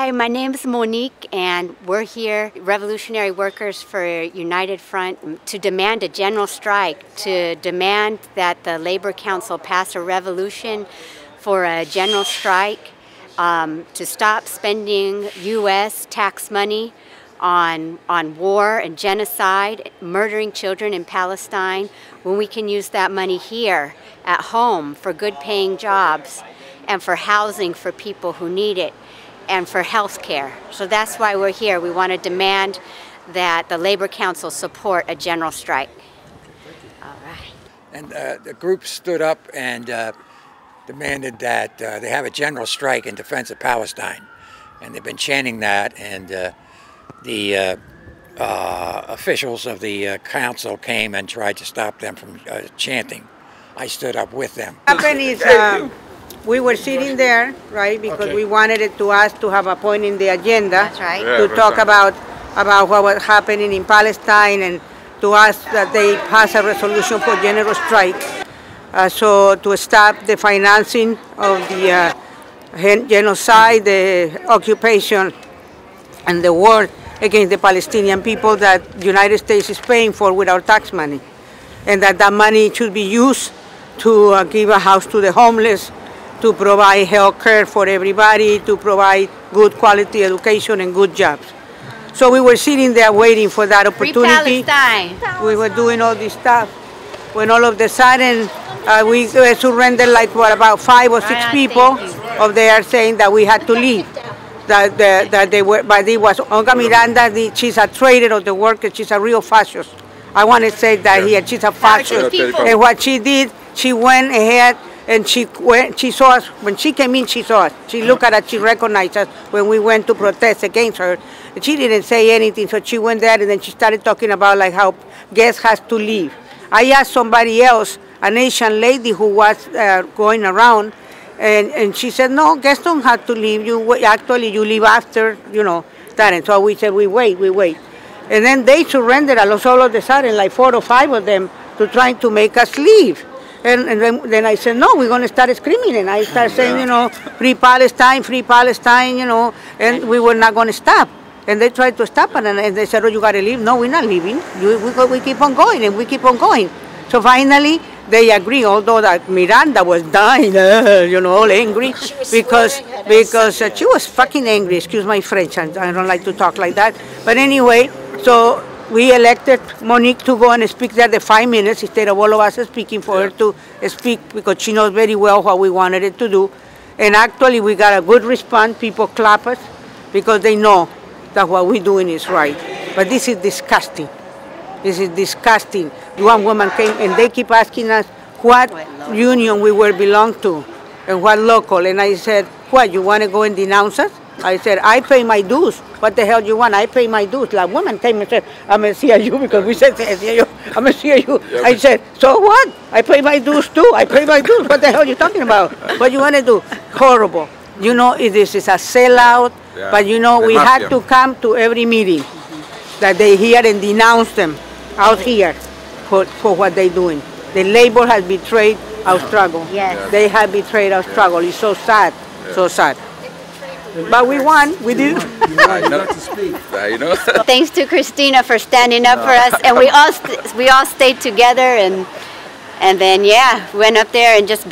Hi, my name is Monique, and we're here, Revolutionary Workers for United Front, to demand a general strike, to demand that the Labor Council pass a resolution for a general strike, to stop spending U.S. tax money on war and genocide, murdering children in Palestine, when we can use that money here at home for good-paying jobs and for housing for people who need it, and for health care. So that's why we're here. We want to demand that the Labor Council support a general strike. All right. And the group stood up and demanded that they have a general strike in defense of Palestine. And they've been chanting that, and the officials of the council came and tried to stop them from chanting. I stood up with them. What happened is we were sitting there, right, because we wanted it to us to have a point in the agenda. That's right. To talk about what was happening in Palestine, and to ask that they pass a resolution for general strike. So to stop the financing of the genocide, the occupation, and the war against the Palestinian people that the United States is paying for with our tax money. And that money should be used to give a house to the homeless, to provide health care for everybody, to provide good quality education and good jobs. So we were sitting there waiting for that opportunity. Free Palestine. We were doing all this stuff. When all of a sudden we surrendered, like what, about 5 or 6 people of there saying that we had to leave. That they were, but it was Olga Miranda. She's a traitor of the workers. She's a real fascist. I want to say that here, she's a fascist. And what she did, she went ahead and she saw us. When she came in, she saw us. She looked at us, she recognized us when we went to protest against her. She didn't say anything, so she went there and then she started talking about like how guests has to leave. I asked somebody else, an Asian lady who was going around, and she said, no, guests don't have to leave. You leave after, that. And so we said, we wait. And then they surrendered all of a sudden, like 4 or 5 of them, to trying to make us leave. And then I said, no, we're going to start screaming. And I started saying, free Palestine, and we were not going to stop. And they tried to stop us, and they said, oh, you got to leave. No, we're not leaving. We keep on going, and we keep on going. So finally, they agree, although that Miranda was dying, all angry, because she was fucking angry, excuse my French, I don't like to talk like that. But anyway, so we elected Monique to go and speak there the 5 minutes instead of all of us speaking, for her to speak, because she knows very well what we wanted it to do. And actually we got a good response. People clap us because they know that what we're doing is right. But this is disgusting. This is disgusting. One woman came and they keep asking us what union we will belong to and what local. And I said, what, you want to go and denounce us? I said, I pay my dues. What the hell do you want? I pay my dues. That woman came and said, I'm a SEIU, because we said SEIU. I'm a SEIU. I said, so what? I pay my dues too. I pay my dues. What the hell are you talking about? What you want to do? Horrible. This is a sellout, but we had to come to every meeting that they hear and denounce them out here for what they're doing. The labor has betrayed our struggle. Yes. They have betrayed our struggle. It's so sad, so sad. But we won. We did. Thanks to Christina for standing up for us, and we all stayed together, and then went up there and just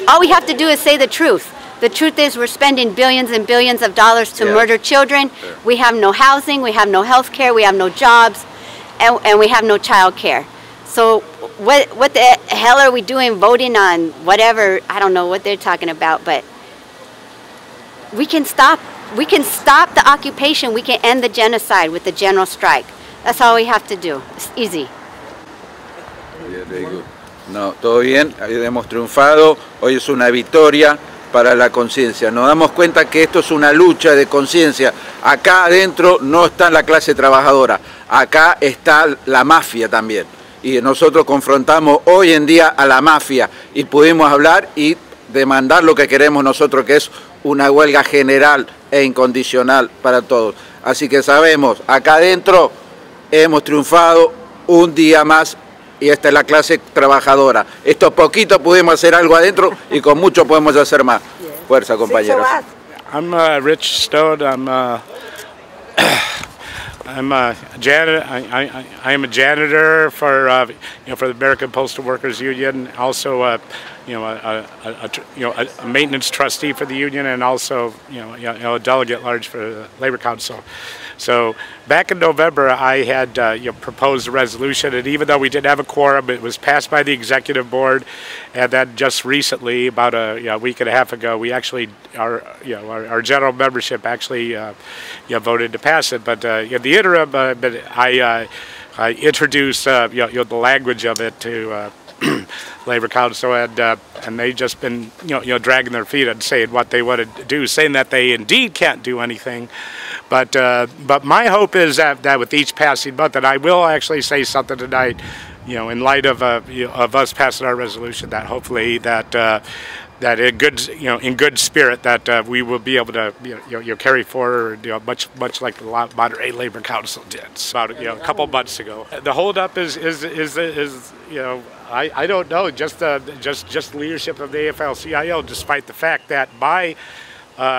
all we have to do is say the truth. The truth is we're spending billions and billions of dollars to murder children. We have no housing, we have no health care, we have no jobs, and we have no child care. So what the hell are we doing voting on whatever? I don't know what they're talking about, but we can stop the occupation. We can end the genocide with the general strike. That's all we have to do. It's easy. No, todo bien, hemos triunfado. Hoy es una victoria para la conciencia. Nos damos cuenta que esto es una lucha de conciencia. Acá adentro no está la clase trabajadora, acá está la mafia también. Y nosotros confrontamos hoy en día a la mafia y pudimos hablar y demandar lo que queremos nosotros, que es una huelga general e incondicional para todos. Así que sabemos, acá adentro hemos triunfado un día más y esta es la clase trabajadora. Estos poquitos pudimos hacer algo adentro y con mucho podemos hacer más. Fuerza, compañeros. I'm Rich Stode. I'm a janitor. I am a janitor for for the American Postal Workers Union. Also, a maintenance trustee for the union, and also a delegate at large for the Labor Council. So back in November, I had proposed a resolution, and even though we didn't have a quorum, it was passed by the executive board. And then just recently, about a week and a half ago, we actually our general membership actually voted to pass it. But in the interim, I introduced the language of it to Labor Council, and they just been dragging their feet and saying what they want to do, saying that they indeed can't do anything. But my hope is that with each passing month, and I will actually say something tonight, in light of us passing our resolution, that hopefully that in good spirit that we will be able to carry forward much like the Monterey Labor Council did about a couple months ago. The holdup is I don't know, just leadership of the AFL-CIO, despite the fact that my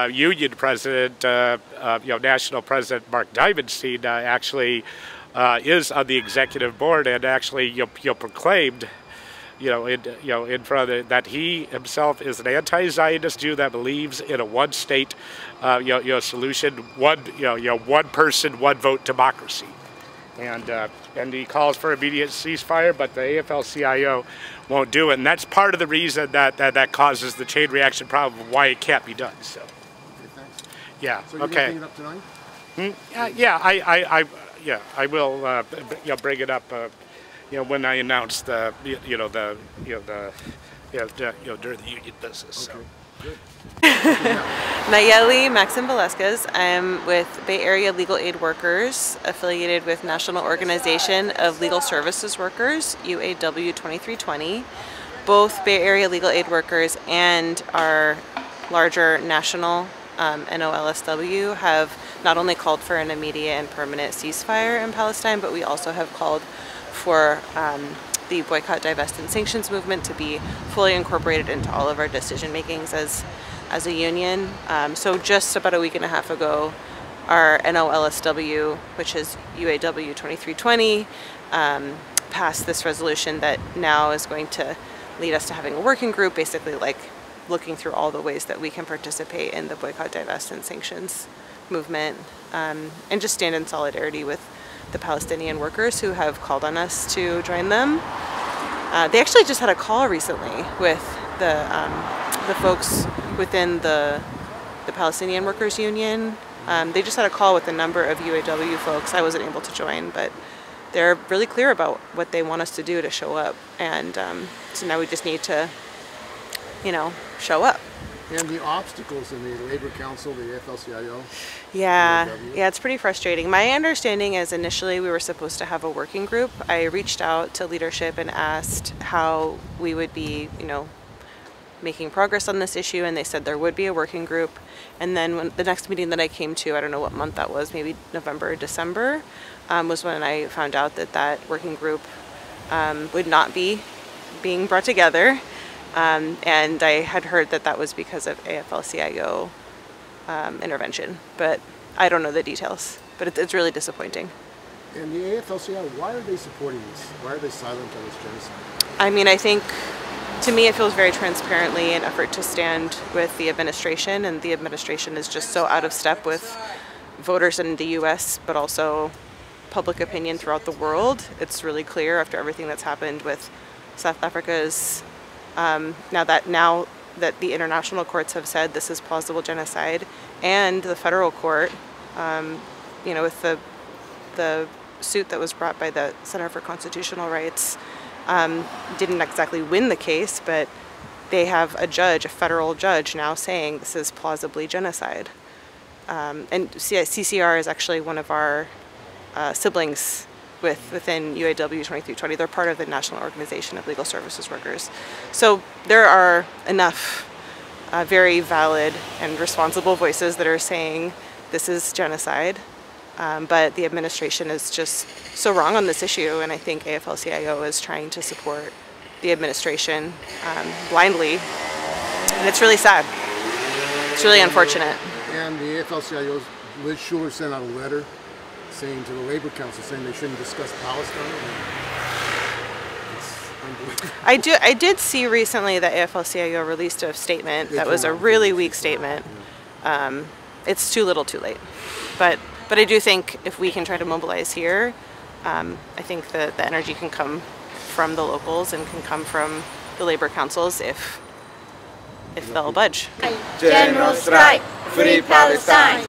union president, national president Mark Diamondstein, actually is on the executive board, and actually proclaimed in front of that he himself is an anti-Zionist Jew that believes in a one-state solution, one person, one vote democracy. And he calls for immediate ceasefire, but the AFL-CIO won't do it, and that's part of the reason that causes the chain reaction problem of why it can't be done. So, okay, thanks. Yeah, so okay. Bring it up tonight? I will bring it up when I announce the during the union business. Okay. So. Good. Nayeli Maxim Velasquez. I'm with Bay Area Legal Aid Workers, affiliated with National Organization of Legal Services Workers, UAW 2320. Both Bay Area Legal Aid Workers and our larger national NOLSW have not only called for an immediate and permanent ceasefire in Palestine, but we also have called for the boycott, divest, and sanctions movement to be fully incorporated into all of our decision makings as a union. So just about a week and a half ago, our NOLSW, which is UAW 2320, passed this resolution that now is going to lead us to having a working group, basically like looking through all the ways that we can participate in the boycott, divest, and sanctions movement, and just stand in solidarity with the Palestinian workers who have called on us to join them. They actually just had a call recently with the folks within the Palestinian Workers Union. They just had a call with a number of UAW folks. I wasn't able to join, but they're really clear about what they want us to do to show up. And so now we just need to, show up. And the obstacles in the Labor Council, the AFL-CIO? Yeah, it's pretty frustrating. My understanding is initially we were supposed to have a working group. I reached out to leadership and asked how we would be, making progress on this issue, and they said there would be a working group. And then when the next meeting that I came to, I don't know what month that was, maybe November or December, was when I found out that working group would not be being brought together. And I had heard that was because of AFL-CIO intervention, but I don't know the details. But it's really disappointing. And the AFL-CIO, why are they supporting this? Why are they silent on this genocide? I mean, I think, to me, it feels very transparently an effort to stand with the administration, and the administration is just so out of step with voters in the U.S., but also public opinion throughout the world. It's really clear after everything that's happened with South Africa's now that the international courts have said this is plausible genocide, and the federal court, with the suit that was brought by the Center for Constitutional Rights, didn't exactly win the case, but they have a federal judge now saying this is plausibly genocide. And CCR is actually one of our siblings within UAW 2320. They're part of the National Organization of Legal Services Workers. So there are enough very valid and responsible voices that are saying this is genocide, but the administration is just so wrong on this issue, and I think AFL-CIO is trying to support the administration blindly, and it's really sad. It's really unfortunate. time the AFL-CIO's Liz Schuler sent out a letter saying to the Labor Council saying they shouldn't discuss Palestine. It's unbelievable. I did see recently that AFL-CIO released a statement that was a really weak statement. It's too little too late. But I do think if we can try to mobilize here, I think the energy can come from the locals and can come from the labor councils if they'll budge. General strike, free Palestine.